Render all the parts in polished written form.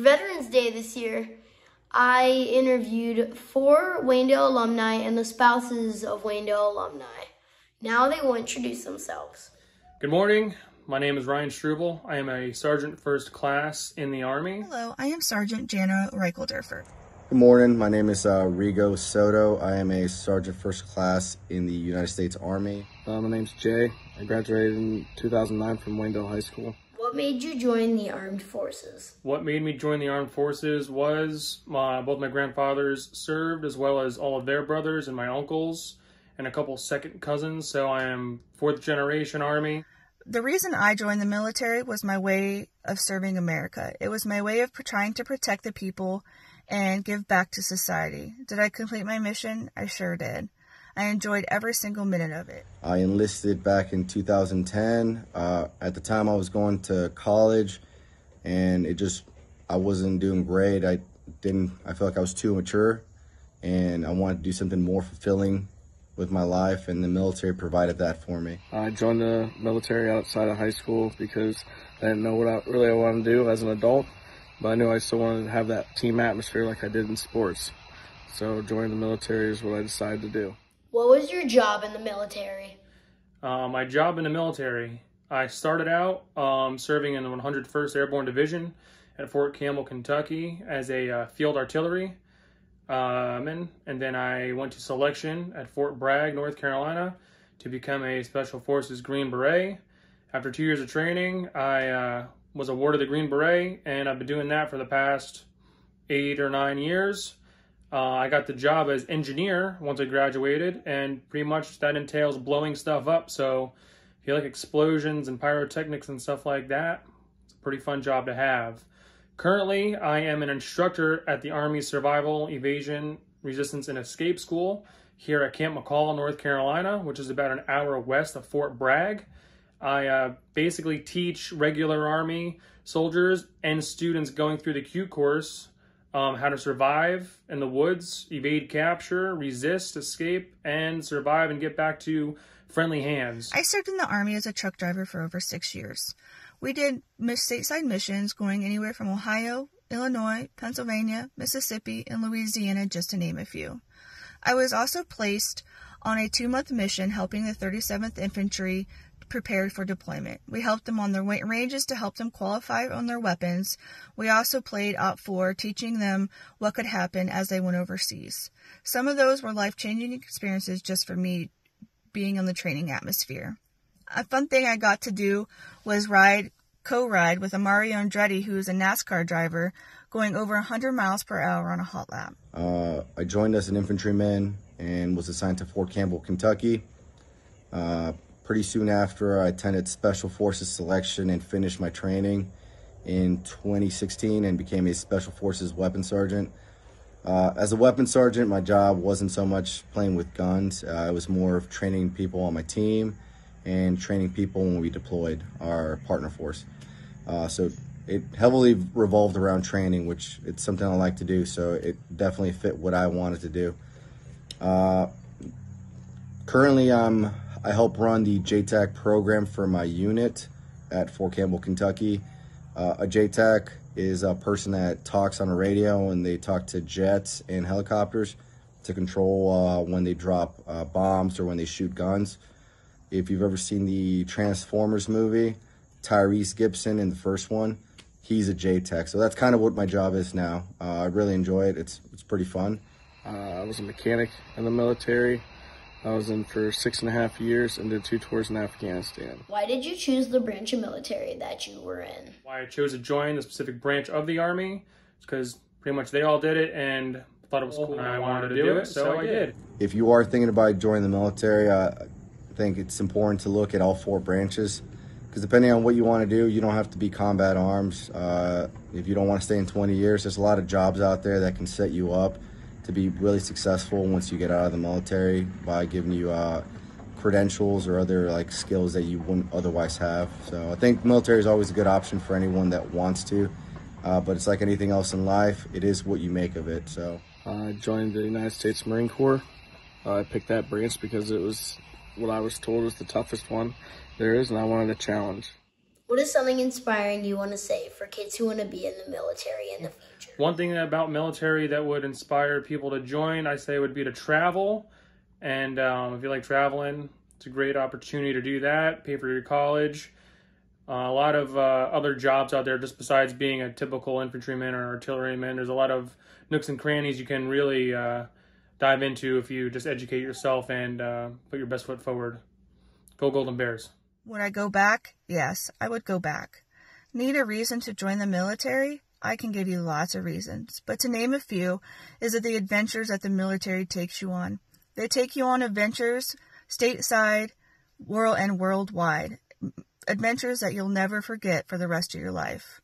Veterans Day this year, I interviewed 4 Waynedale alumni and the spouses of Waynedale alumni. Now they will introduce themselves. Good morning. My name is Ryan Struble. I am a Sergeant First Class in the Army. Hello, I am Sergeant Jana Reichelderfer. Good morning. My name is Rigo Soto. I am a Sergeant First Class in the United States Army. My name's Jay. I graduated in 2009 from Waynedale High School. What made you join the armed forces? What made me join the armed forces was both my grandfathers served, as well as all of their brothers and my uncles and a couple second cousins. So I am 4th generation Army. The reason I joined the military was my way of serving America. It was my way of trying to protect the people and give back to society. Did I complete my mission? I sure did. I enjoyed every single minute of it. I enlisted back in 2010. At the time I was going to college, and I wasn't doing great. I felt like I was too mature, and I wanted to do something more fulfilling with my life, and the military provided that for me. I joined the military outside of high school because I didn't know what I really wanted to do as an adult, but I knew I still wanted to have that team atmosphere like I did in sports. So joining the military is what I decided to do. What was your job in the military? My job in the military, I started out serving in the 101st Airborne Division at Fort Campbell, Kentucky as a field artillery. And then I went to selection at Fort Bragg, North Carolina to become a Special Forces Green Beret. After 2 years of training, I was awarded the Green Beret, and I've been doing that for the past 8 or 9 years. I got the job as engineer once I graduated, and pretty much that entails blowing stuff up. So if you like explosions and pyrotechnics and stuff like that, it's a pretty fun job to have. Currently, I am an instructor at the Army Survival, Evasion, Resistance, and Escape School here at Camp McCall, North Carolina, which is about an hour west of Fort Bragg. I basically teach regular Army soldiers and students going through the CUTE course how to survive in the woods, evade capture, resist, escape, and survive and get back to friendly hands. I served in the Army as a truck driver for over 6 years. We did stateside missions going anywhere from Ohio, Illinois, Pennsylvania, Mississippi, and Louisiana, just to name a few. I was also placed on a 2-month mission helping the 37th Infantry prepared for deployment. We helped them on their ranges to help them qualify on their weapons. We also played OPFOR, teaching them what could happen as they went overseas. Some of those were life-changing experiences just for me being in the training atmosphere. A fun thing I got to do was co-ride with Mario Andretti, who is a NASCAR driver, going over 100 miles per hour on a hot lap. I joined as an infantryman and was assigned to Fort Campbell, Kentucky. Pretty soon after, I attended Special Forces selection and finished my training in 2016 and became a Special Forces weapons sergeant. As a weapons sergeant, my job wasn't so much playing with guns. It was more of training people on my team and training people when we deployed our partner force. So it heavily revolved around training, which it's something I like to do, so it definitely fit what I wanted to do. Currently, I help run the JTAC program for my unit at Fort Campbell, Kentucky. A JTAC is a person that talks on a radio, and they talk to jets and helicopters to control when they drop bombs or when they shoot guns. If you've ever seen the Transformers movie, Tyrese Gibson in the first one, he's a JTAC. So that's kind of what my job is now. I really enjoy it. It's pretty fun. I was a mechanic in the military. I was in for 6.5 years and did 2 tours in Afghanistan. Why did you choose the branch of military that you were in? Why I chose to join the specific branch of the Army is because pretty much they all did it and thought it was cool and I wanted to do it, so I did. If you are thinking about joining the military, I think it's important to look at all 4 branches, because depending on what you want to do, you don't have to be combat arms. If you don't want to stay in 20 years, there's a lot of jobs out there that can set you up to be really successful once you get out of the military by giving you credentials or other skills that you wouldn't otherwise have. So I think military is always a good option for anyone that wants to, but it's like anything else in life, it is what you make of it. So I joined the United States Marine Corps. I picked that branch because it was what I was told was the toughest one there is, and I wanted a challenge. What is something inspiring you want to say for kids who want to be in the military in the future? One thing about military that would inspire people to join, I say, would be to travel. And if you like traveling, it's a great opportunity to do that, pay for your college. A lot of other jobs out there, just besides being a typical infantryman or artilleryman. There's a lot of nooks and crannies you can really dive into if you just educate yourself and put your best foot forward. Go Golden Bears. Would I go back? Yes, I would go back. Need a reason to join the military? I can give you lots of reasons, but to name a few is that the adventures that the military takes you on. They take you on adventures stateside, worldwide. Adventures that you'll never forget for the rest of your life.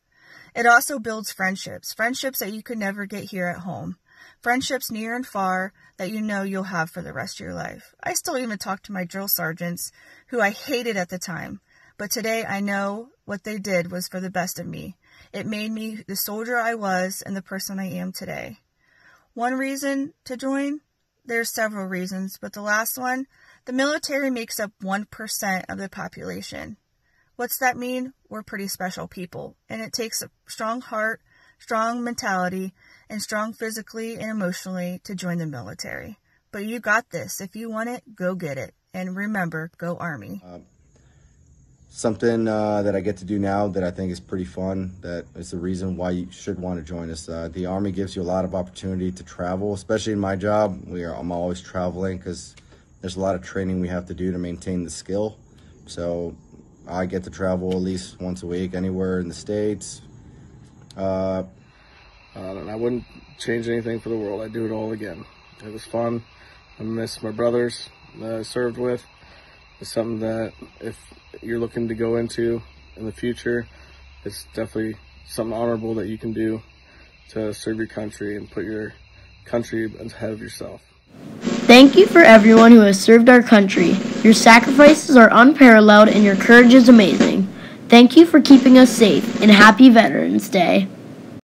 It also builds friendships that you could never get here at home. Friendships near and far that you know you'll have for the rest of your life. I still even talk to my drill sergeants, who I hated at the time, but today I know what they did was for the best of me. It made me the soldier I was and the person I am today. One reason to join? There's several reasons, but the last one, the military makes up 1% of the population. What's that mean? We're pretty special people, and it takes a strong heart, strong mentality, and strong physically and emotionally to join the military. But you got this. If you want it, go get it. And remember, go Army. Something that I get to do now that I think is pretty fun, that is the reason why you should want to join us. The Army gives you a lot of opportunity to travel, especially in my job. I'm always traveling because there's a lot of training we have to do to maintain the skill. So I get to travel at least once a week anywhere in the States. And I wouldn't change anything for the world. I'd do it all again. It was fun. I miss my brothers that I served with. It's something that if you're looking to go into in the future, it's definitely something honorable that you can do to serve your country and put your country ahead of yourself. Thank you for everyone who has served our country. Your sacrifices are unparalleled and your courage is amazing. Thank you for keeping us safe, and happy Veterans Day.